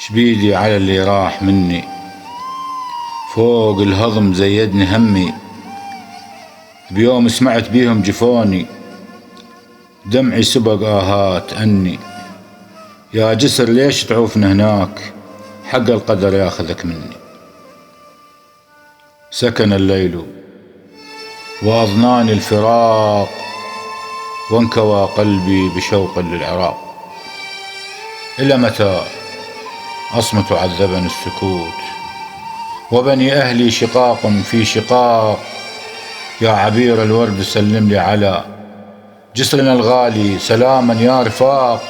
شبيدي على اللي راح مني، فوق الهضم زيدني همي، بيوم سمعت بيهم جفوني، دمعي سبق آهات أني. يا جسر ليش تعوفنا هناك، حق القدر ياخذك مني. سكن الليل وأضناني الفراق، وانكوى قلبي بشوق للعراق. إلى متى أصمت عذبني السكوت، وبني أهلي شقاق في شقاق. يا عبير الورد سلم لي على جسرنا الغالي سلاما يا رفاق.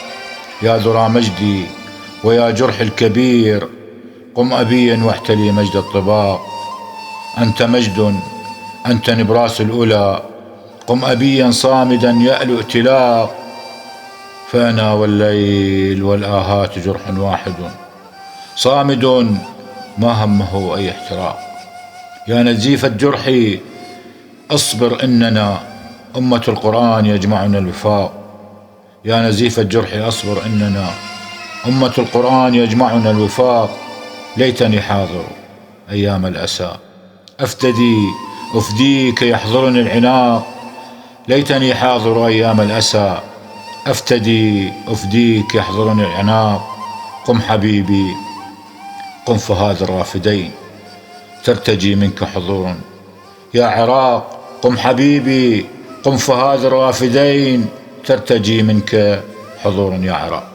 يا ذرى مجدي ويا جرح الكبير، قم أبيا واحتلي مجد الطباق. أنت مجد، أنت نبراس الأولى، قم أبيا صامدا يألو ائتلاق. فأنا والليل والآهات جرح واحد، صامد ما همه أي احتراق. يا نزيف الجرح اصبر، إننا أمة القرآن يجمعنا الوفاق. يا نزيف الجرح اصبر، إننا أمة القرآن يجمعنا الوفاق. ليتني حاضر أيام الأسى، أفديك يحضرني العناق. ليتني حاضر أيام الأسى، أفديك يحضرني العناق. قم حبيبي، قم فهذا الرافدين ترتجي منك حضور يا عراق. قم حبيبي، قم فهذا الرافدين ترتجي منك حضور يا عراق.